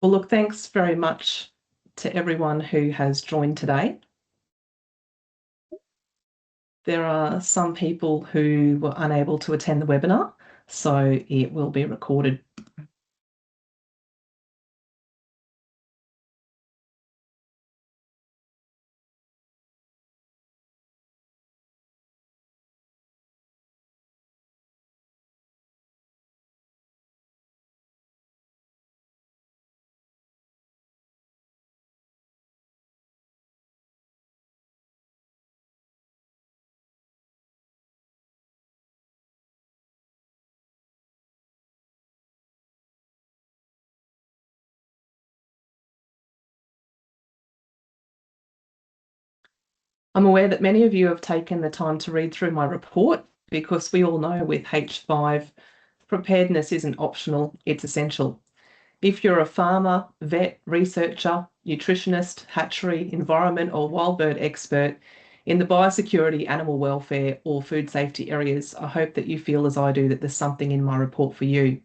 Well, look, thanks very much to everyone who has joined today. There are some people who were unable to attend the webinar, so it will be recorded. I'm aware that many of you have taken the time to read through my report because we all know with H5, preparedness isn't optional, it's essential. If you're a farmer, vet, researcher, nutritionist, hatchery, environment, or wild bird expert in the biosecurity, animal welfare, or food safety areas, I hope that you feel as I do that there's something in my report for you.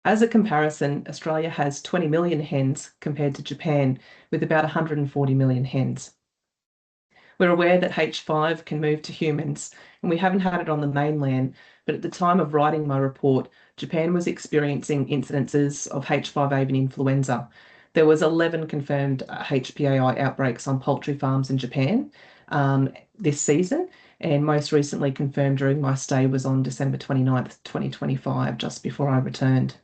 As a comparison, Australia has 20 million hens compared to Japan with about 140 million hens. We're aware that H5 can move to humans, and we haven't had it on the mainland, but at the time of writing my report, Japan was experiencing incidences of H5 avian influenza. There was 11 confirmed HPAI outbreaks on poultry farms in Japan this season, and most recently confirmed during my stay was on December 29th, 2025, just before I returned.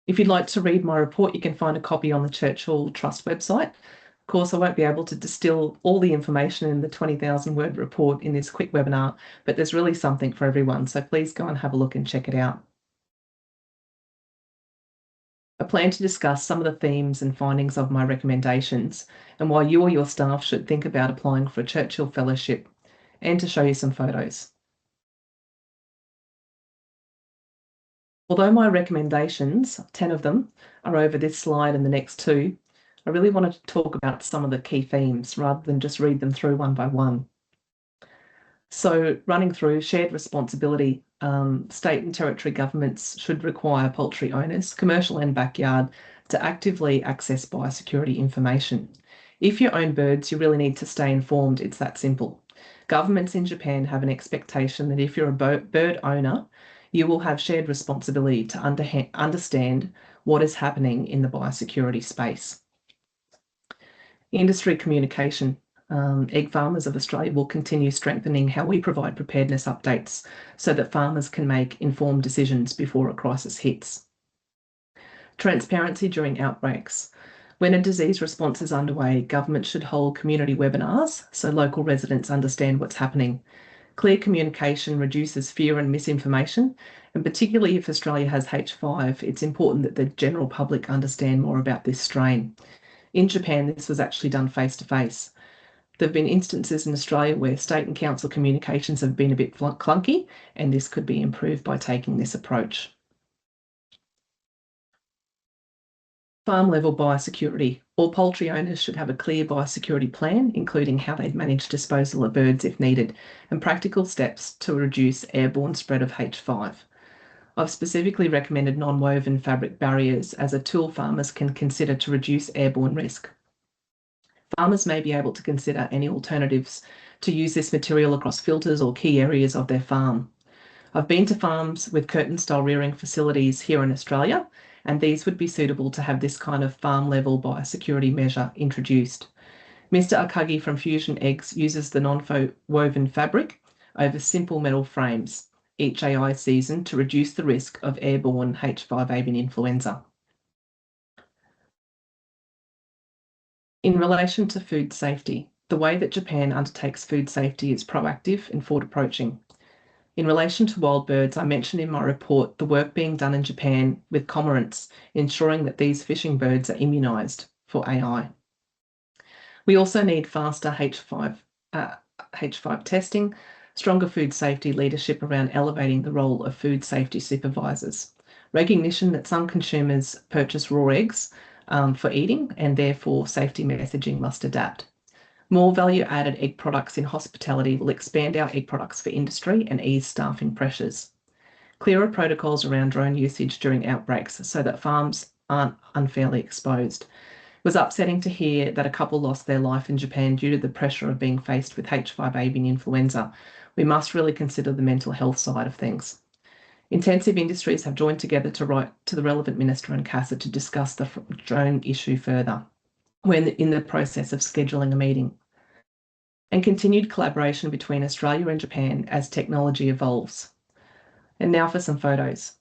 If you'd like to read my report, you can find a copy on the Churchill Trust website. Of course, I won't be able to distill all the information in the 20,000 word report in this quick webinar, but there's really something for everyone, so please go and have a look and check it out. I plan to discuss some of the themes and findings of my recommendations and why you or your staff should think about applying for a Churchill Fellowship, and to show you some photos. Although my recommendations, 10 of them, are over this slide and the next two, I really wanted to talk about some of the key themes rather than just read them through one by one. So running through shared responsibility, state and territory governments should require poultry owners, commercial and backyard, to actively access biosecurity information. If you own birds, you really need to stay informed. It's that simple. Governments in Japan have an expectation that if you're a bird owner, you will have shared responsibility to understand what is happening in the biosecurity space. Industry communication. Egg Farmers of Australia will continue strengthening how we provide preparedness updates so that farmers can make informed decisions before a crisis hits. Transparency during outbreaks. When a disease response is underway, government should hold community webinars so local residents understand what's happening. Clear communication reduces fear and misinformation, and particularly if Australia has H5, it's important that the general public understand more about this strain. In Japan, this was actually done face-to-face. There have been instances in Australia where state and council communications have been a bit clunky, and this could be improved by taking this approach. Farm level biosecurity. All poultry owners should have a clear biosecurity plan, including how they'd manage disposal of birds if needed, and practical steps to reduce airborne spread of H5. I've specifically recommended non-woven fabric barriers as a tool farmers can consider to reduce airborne risk. Farmers may be able to consider any alternatives to use this material across filters or key areas of their farm. I've been to farms with curtain-style rearing facilities here in Australia, and these would be suitable to have this kind of farm-level biosecurity measure introduced. Mr. Akagi from Fusion Eggs uses the non-woven fabric over simple metal frames each AI season to reduce the risk of airborne H5 avian influenza. In relation to food safety, the way that Japan undertakes food safety is proactive and forward-approaching. In relation to wild birds, I mentioned in my report the work being done in Japan with cormorants, ensuring that these fishing birds are immunised for AI. We also need faster H5 testing, stronger food safety leadership around elevating the role of food safety supervisors, recognition that some consumers purchase raw eggs for eating, and therefore safety messaging must adapt. More value-added egg products in hospitality will expand our egg products for industry and ease staffing pressures. Clearer protocols around drone usage during outbreaks so that farms aren't unfairly exposed. It was upsetting to hear that a couple lost their life in Japan due to the pressure of being faced with H5 Avian Influenza. We must really consider the mental health side of things. Intensive industries have joined together to write to the relevant minister and CASA to discuss the drone issue further. We're in the process of scheduling a meeting. And continued collaboration between Australia and Japan as technology evolves. And now for some photos.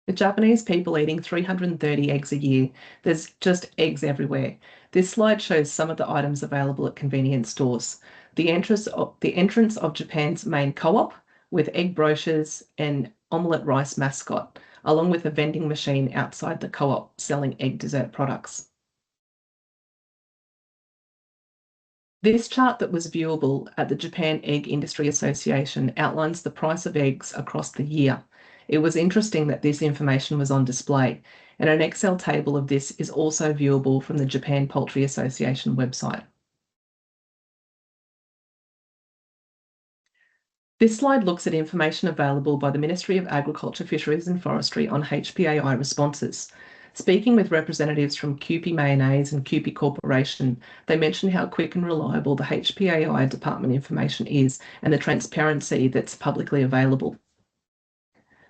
The Japanese people eating 330 eggs a year. There's just eggs everywhere. This slide shows some of the items available at convenience stores. The entrance of Japan's main co-op with egg brochures and omelette rice mascot, along with a vending machine outside the co-op selling egg dessert products. This chart that was viewable at the Japan Egg Industry Association outlines the price of eggs across the year. It was interesting that this information was on display, and an Excel table of this is also viewable from the Japan Poultry Association website. This slide looks at information available by the Ministry of Agriculture, Fisheries and Forestry on HPAI responses. Speaking with representatives from Kewpie Mayonnaise and Kewpie Corporation, they mentioned how quick and reliable the HPAI department information is and the transparency that's publicly available.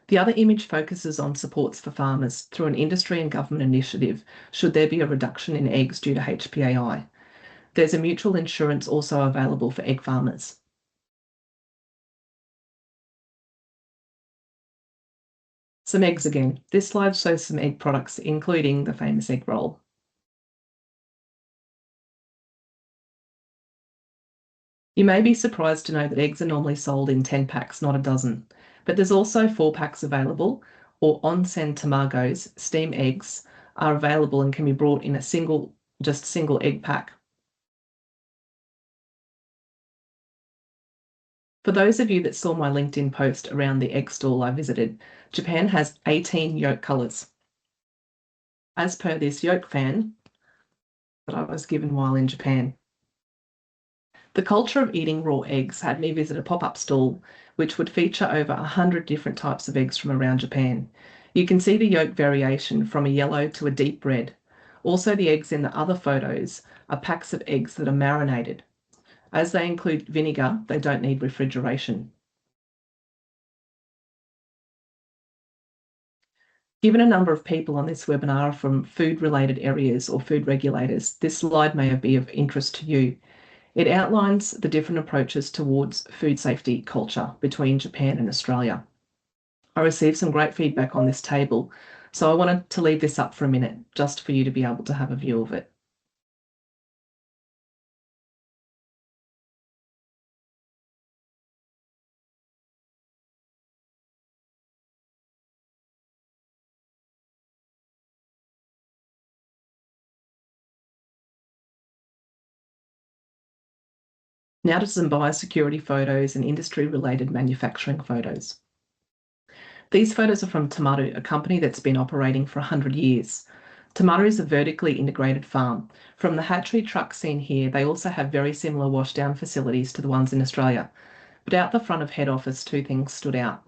The other image focuses on supports for farmers through an industry and government initiative should there be a reduction in eggs due to HPAI. There's a mutual insurance also available for egg farmers. Some eggs again. This slide shows some egg products, including the famous egg roll. You may be surprised to know that eggs are normally sold in 10 packs, not a dozen. But there's also 4 packs available, or onsen tamagos, steam eggs, are available and can be brought in a single egg pack. For those of you that saw my LinkedIn post around the egg stall I visited, Japan has 18 yolk colours. As per this yolk fan that I was given while in Japan. The culture of eating raw eggs had me visit a pop-up stall which would feature over 100 different types of eggs from around Japan. You can see the yolk variation from a yellow to a deep red. Also, the eggs in the other photos are packs of eggs that are marinated. As they include vinegar, they don't need refrigeration. Given a number of people on this webinar are from food-related areas or food regulators, this slide may be of interest to you. It outlines the different approaches towards food safety culture between Japan and Australia. I received some great feedback on this table, so I wanted to leave this up for a minute just for you to be able to have a view of it. Now to some biosecurity photos and industry-related manufacturing photos. These photos are from Tamaru, a company that's been operating for 100 years. Tamaru is a vertically integrated farm. From the hatchery truck seen here, they also have very similar washdown facilities to the ones in Australia. But out the front of head office, 2 things stood out.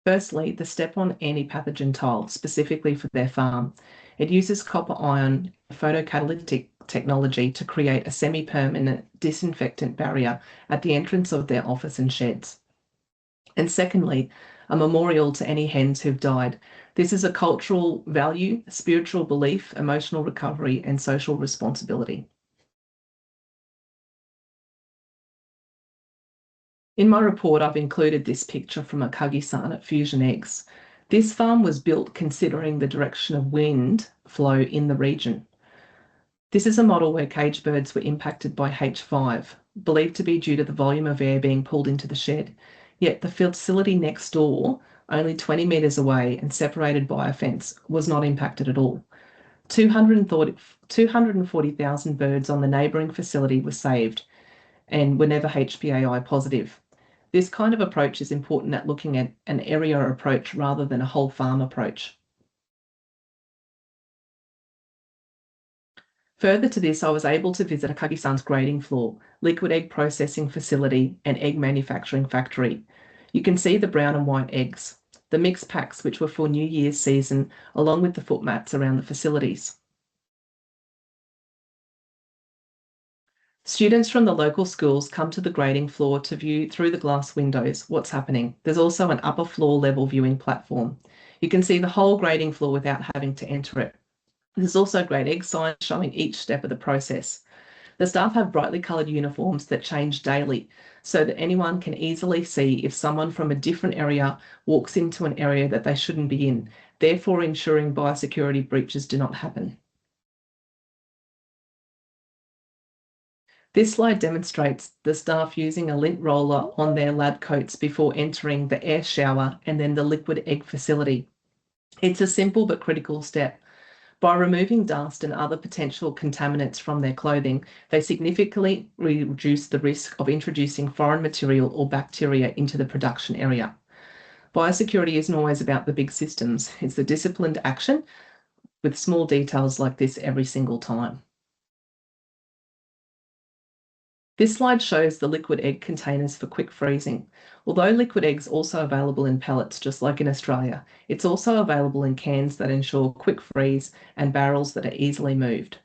Firstly, the step-on anti-pathogen tile, specifically for their farm. It uses copper ion photocatalytic technology to create a semi-permanent disinfectant barrier at the entrance of their office and sheds. And secondly, a memorial to any hens who've died. This is a cultural value, spiritual belief, emotional recovery, and social responsibility. In my report, I've included this picture from Akagi-san at Fusion Eggs. This farm was built considering the direction of wind flow in the region. This is a model where cage birds were impacted by H5, believed to be due to the volume of air being pulled into the shed. Yet the facility next door, only 20 metres away and separated by a fence, was not impacted at all. 240,000 birds on the neighbouring facility were saved and were never HPAI positive. This kind of approach is important at looking at an area approach rather than a whole farm approach. Further to this, I was able to visit Akagi-san's grading floor, liquid egg processing facility, and egg manufacturing factory. You can see the brown and white eggs, the mixed packs which were for New Year's season, along with the foot mats around the facilities. Students from the local schools come to the grading floor to view through the glass windows what's happening. There's also an upper floor level viewing platform. You can see the whole grading floor without having to enter it. There's also grade egg signs showing each step of the process. The staff have brightly coloured uniforms that change daily so that anyone can easily see if someone from a different area walks into an area that they shouldn't be in, therefore ensuring biosecurity breaches do not happen. This slide demonstrates the staff using a lint roller on their lab coats before entering the air shower and then the liquid egg facility. It's a simple but critical step. By removing dust and other potential contaminants from their clothing, they significantly reduce the risk of introducing foreign material or bacteria into the production area. Biosecurity isn't always about the big systems. It's the disciplined action with small details like this every single time. This slide shows the liquid egg containers for quick freezing. Although liquid eggs are also available in pellets, just like in Australia, it's also available in cans that ensure quick freeze and barrels that are easily moved.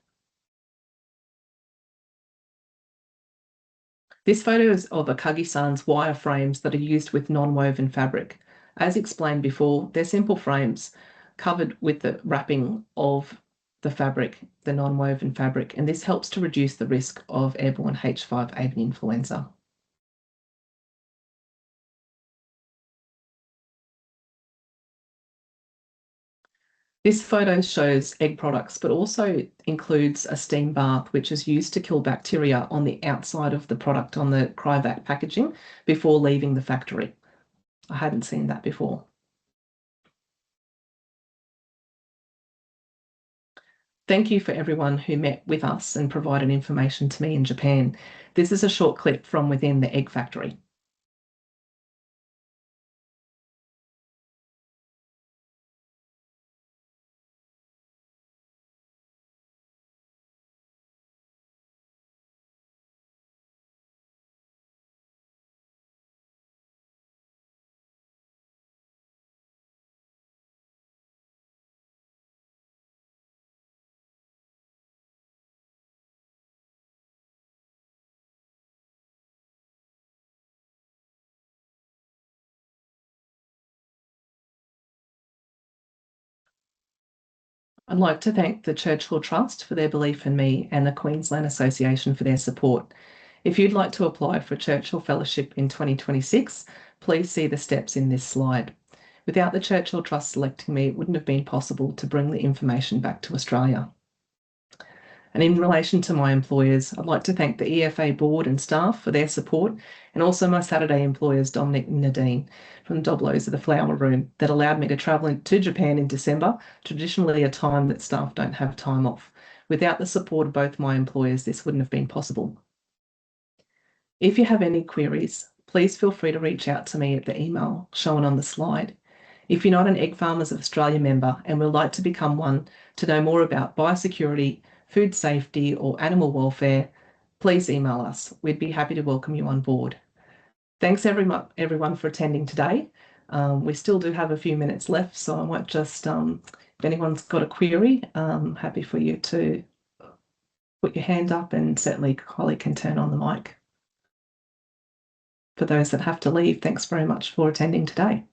This photo is of Akagi-san's wire frames that are used with non-woven fabric. As explained before, they're simple frames covered with the wrapping of the fabric, the non-woven fabric, and this helps to reduce the risk of airborne H5 avian influenza. This photo shows egg products, but also includes a steam bath, which is used to kill bacteria on the outside of the product on the cryovac packaging before leaving the factory. I hadn't seen that before. Thank you for everyone who met with us and provided information to me in Japan. This is a short clip from within the egg factory. I'd like to thank the Churchill Trust for their belief in me and the Queensland Association for their support. If you'd like to apply for a Churchill Fellowship in 2026, please see the steps in this slide. Without the Churchill Trust selecting me, it wouldn't have been possible to bring the information back to Australia. And in relation to my employers, I'd like to thank the EFA board and staff for their support, and also my Saturday employers, Dominic and Nadine from Doblos of the Flower Room, that allowed me to travel to Japan in December, traditionally a time that staff don't have time off. Without the support of both my employers, this wouldn't have been possible. If you have any queries, please feel free to reach out to me at the email shown on the slide. If you're not an Egg Farmers of Australia member and would like to become one to know more about biosecurity, food safety, or animal welfare, please email us. We'd be happy to welcome you on board. Thanks everyone for attending today. We still do have a few minutes left, so I might just, if anyone's got a query, happy for you to put your hand up, and certainly Holly can turn on the mic. For those that have to leave, thanks very much for attending today.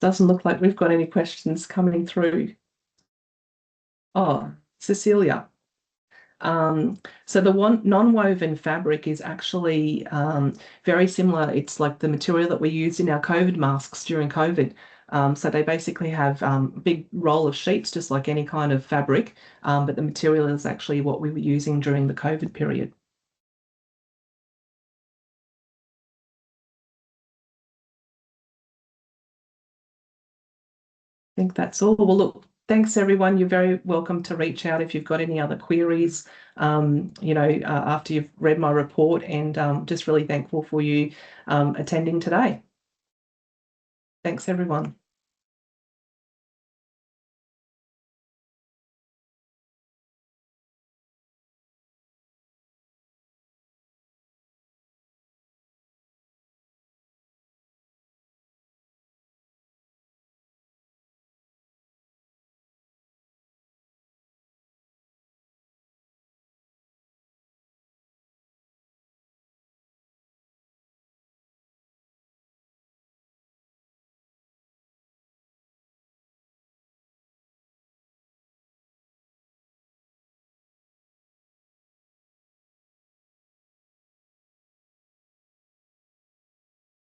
Doesn't look like we've got any questions coming through. Oh, Cecilia. So the one non-woven fabric is actually very similar. It's like the material that we used in our COVID masks during COVID. So they basically have a big roll of sheets, just like any kind of fabric, but the material is actually what we were using during the COVID period. I think that's all. Well, look, Thanks, everyone. You're very welcome to reach out if you've got any other queries, after you've read my report, and just really thankful for you attending today. Thanks, everyone.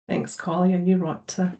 Thanks, Kylie. Are you right to